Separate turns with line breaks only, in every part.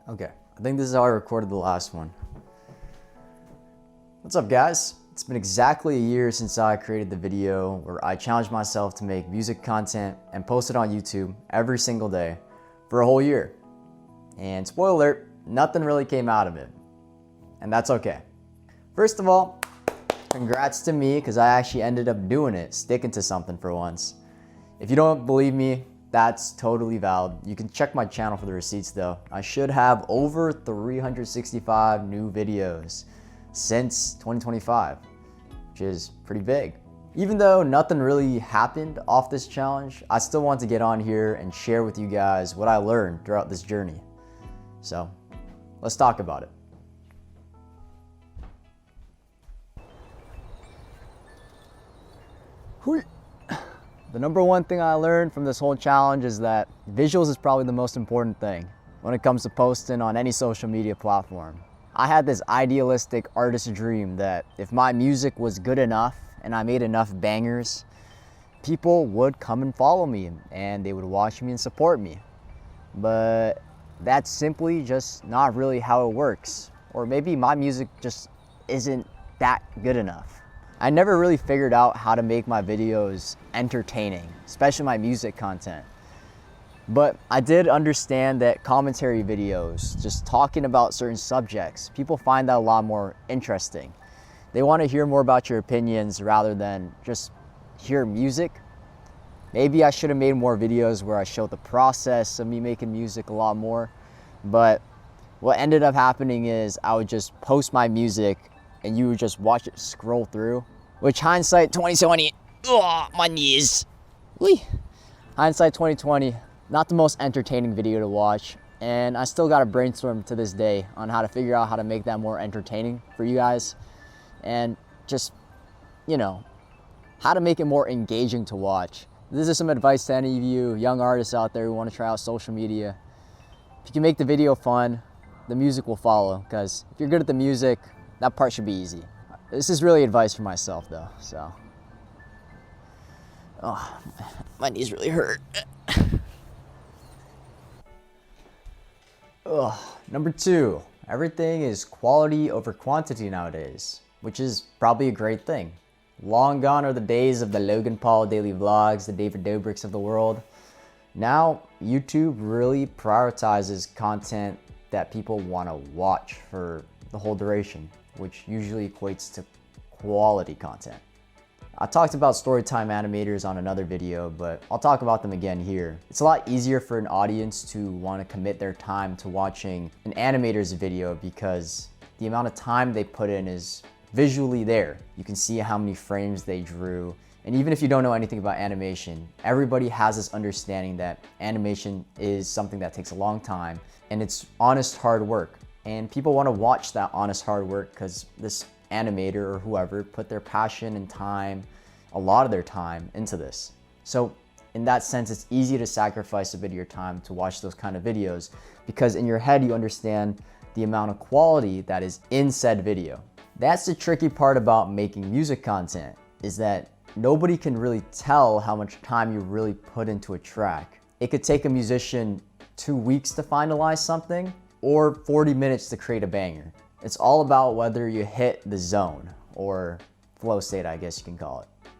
Okay, I think this is how I recorded the last one. What's up, guys? It's been exactly a year since I created the video where I challenged myself to make music content and post it on YouTube every single day for a whole year. And spoiler alert, nothing really came out of it. And that's okay. First of all, congrats to me because I actually ended up doing it, sticking to something for once. If you don't believe me, that's totally valid. You can check my channel for the receipts though. I should have over 365 new videos since 2025, which is pretty big. Even though nothing really happened off this challenge, I still want to get on here and share with you guys what I learned throughout this journey. So let's talk about it. The number one thing I learned from this whole challenge is that visuals is probably the most important thing when it comes to posting on any social media platform. I had this idealistic artist dream that if my music was good enough and I made enough bangers, people would come and follow me and they would watch me and support me. But that's simply just not really how it works. Or maybe my music just isn't that good enough. I never really figured out how to make my videos entertaining, especially my music content. But I did understand that commentary videos, just talking about certain subjects, people find that a lot more interesting. They want to hear more about your opinions rather than just hear music. Maybe I should have made more videos where I showed the process of me making music a lot more. But what ended up happening is I would just post my music and you would just watch it scroll through, which hindsight 2020, my knees. Whee. Hindsight 2020, not the most entertaining video to watch, and I still got to brainstorm to this day on how to figure out how to make that more entertaining for you guys, and just, how to make it more engaging to watch. This is some advice to any of you young artists out there who want to try out social media. If you can make the video fun, the music will follow, because if you're good at the music, that part should be easy. This is really advice for myself though, so. Oh, my knees really hurt. Number 2, everything is quality over quantity nowadays, which is probably a great thing. Long gone are the days of the Logan Paul daily vlogs, the David Dobrik's of the world. Now, YouTube really prioritizes content that people want to watch for the whole duration, which usually equates to quality content. I talked about storytime animators on another video, but I'll talk about them again here. It's a lot easier for an audience to want to commit their time to watching an animator's video because the amount of time they put in is visually there. You can see how many frames they drew. And even if you don't know anything about animation, everybody has this understanding that animation is something that takes a long time and it's honest hard work. And people want to watch that honest hard work because this animator or whoever put their passion and time, a lot of their time into this. So in that sense, it's easy to sacrifice a bit of your time to watch those kind of videos because in your head, you understand the amount of quality that is in said video. That's the tricky part about making music content, is that nobody can really tell how much time you really put into a track. It could take a musician 2 weeks to finalize something, or 40 minutes to create a banger. It's all about whether you hit the zone, or flow state, I guess you can call it.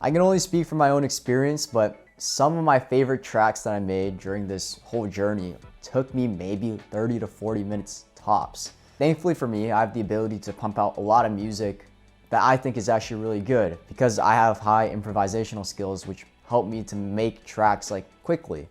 I can only speak from my own experience, but some of my favorite tracks that I made during this whole journey took me maybe 30 to 40 minutes tops. Thankfully for me, I have the ability to pump out a lot of music that I think is actually really good because I have high improvisational skills which help me to make tracks quickly.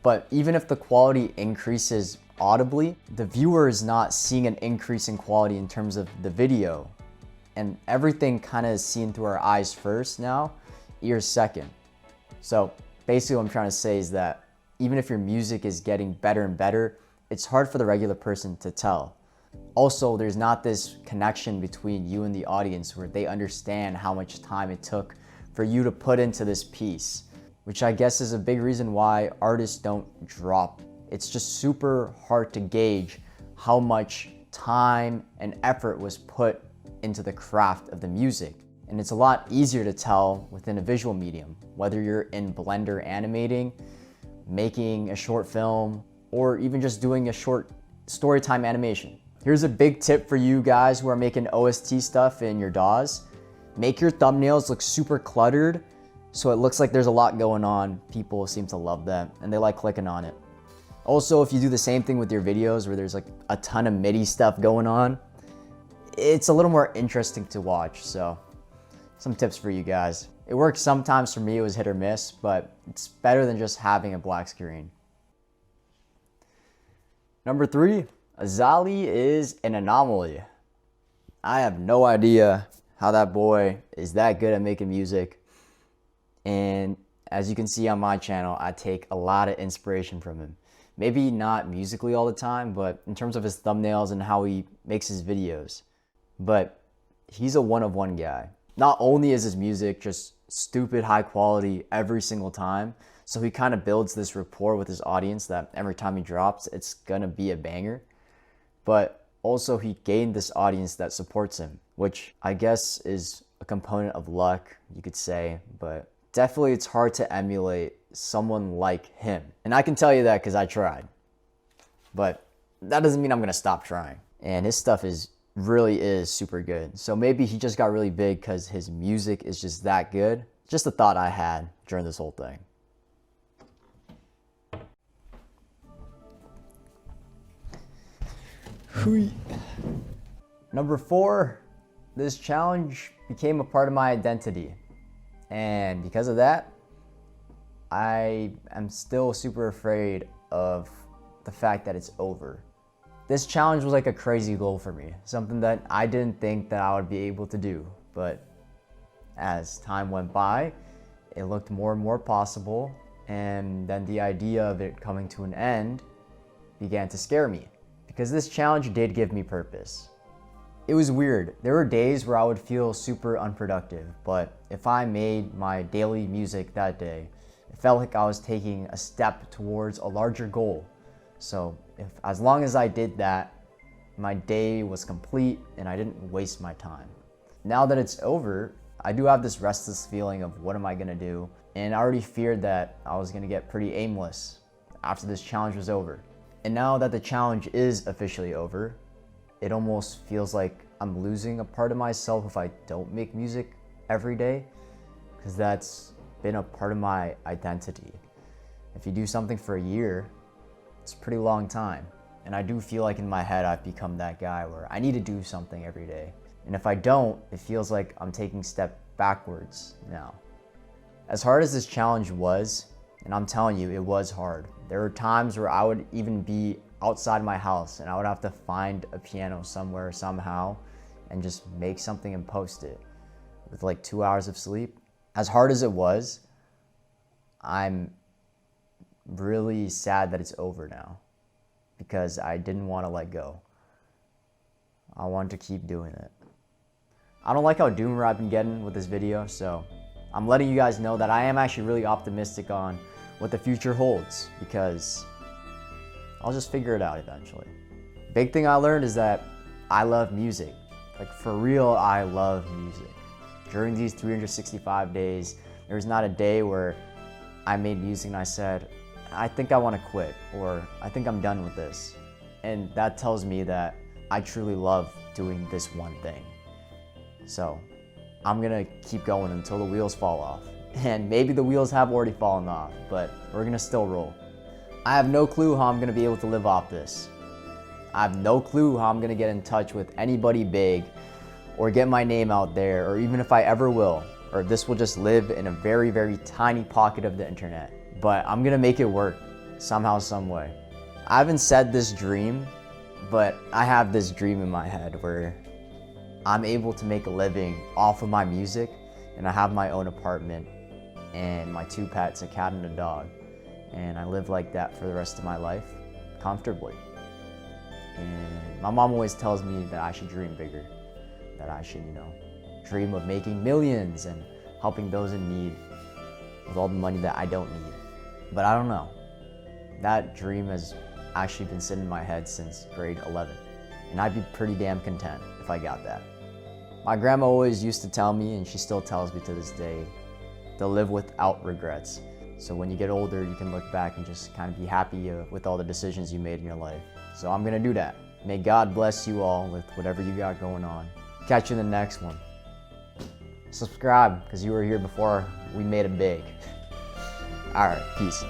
But even if the quality increases audibly, the viewer is not seeing an increase in quality in terms of the video. And everything kind of is seen through our eyes first now, ears second. So basically what I'm trying to say is that even if your music is getting better and better, it's hard for the regular person to tell. Also, there's not this connection between you and the audience where they understand how much time it took for you to put into this piece, which I guess is a big reason why artists don't drop. It's just super hard to gauge how much time and effort was put into the craft of the music. And it's a lot easier to tell within a visual medium, whether you're in Blender animating, making a short film, or even just doing a short storytime animation. Here's a big tip for you guys who are making OST stuff in your DAWs. Make your thumbnails look super cluttered so it looks like there's a lot going on. People seem to love that and they like clicking on it. Also, if you do the same thing with your videos where there's like a ton of MIDI stuff going on, it's a little more interesting to watch. So some tips for you guys. It works sometimes. For me, it was hit or miss, but it's better than just having a black screen. Number 3, Azali is an anomaly. I have no idea how that boy is that good at making music. And as you can see on my channel, I take a lot of inspiration from him. Maybe not musically all the time, but in terms of his thumbnails and how he makes his videos. But he's a one-of-one guy. Not only is his music just stupid high quality every single time, so he kind of builds this rapport with his audience that every time he drops, it's gonna be a banger. But also he gained this audience that supports him, which I guess is a component of luck, you could say, but definitely it's hard to emulate someone like him. And I can tell you that because I tried. But that doesn't mean I'm gonna stop trying. And his stuff really is super good. So maybe he just got really big because his music is just that good. Just a thought I had during this whole thing. Number 4, this challenge became a part of my identity. And because of that, I am still super afraid of the fact that it's over. This challenge was like a crazy goal for me, something that I didn't think that I would be able to do. But as time went by, it looked more and more possible, and then the idea of it coming to an end began to scare me, because this challenge did give me purpose. It was weird. There were days where I would feel super unproductive, but if I made my daily music that day, it felt like I was taking a step towards a larger goal. So as long as I did that, my day was complete and I didn't waste my time. Now that it's over, I do have this restless feeling of what am I gonna do? And I already feared that I was gonna get pretty aimless after this challenge was over. And now that the challenge is officially over, it almost feels like I'm losing a part of myself if I don't make music every day, because that's been a part of my identity. If you do something for a year, it's a pretty long time. And I do feel like in my head I've become that guy where I need to do something every day. And if I don't, it feels like I'm taking a step backwards now. As hard as this challenge was, and I'm telling you, it was hard. There were times where I would even be outside my house and I would have to find a piano somewhere, somehow, and just make something and post it with like 2 hours of sleep. As hard as it was, I'm really sad that it's over now, because I didn't want to let go. I wanted to keep doing it. I don't like how doomer I've been getting with this video, so I'm letting you guys know that I am actually really optimistic on what the future holds, because I'll just figure it out eventually. Big thing I learned is that I love music. Like for real, I love music. During these 365 days, there's not a day where I made music and I said, I think I want to quit, or I think I'm done with this. And that tells me that I truly love doing this one thing. So I'm gonna keep going until the wheels fall off. And maybe the wheels have already fallen off, but we're gonna still roll. I have no clue how I'm gonna be able to live off this. I have no clue how I'm gonna get in touch with anybody big or get my name out there, or even if I ever will, or if this will just live in a very, very tiny pocket of the internet. But I'm gonna make it work somehow, some way. I haven't said this dream, but I have this dream in my head where I'm able to make a living off of my music, and I have my own apartment and my 2 pets, a cat and a dog. And I live like that for the rest of my life, comfortably. And my mom always tells me that I should dream bigger, that I should, dream of making millions and helping those in need with all the money that I don't need. But I don't know. That dream has actually been sitting in my head since grade 11. And I'd be pretty damn content if I got that. My grandma always used to tell me, and she still tells me to this day, to live without regrets. So when you get older, you can look back and just kind of be happy with all the decisions you made in your life. So I'm gonna do that. May God bless you all with whatever you got going on. Catch you in the next one. Subscribe, because you were here before we made it big. Alright, peace.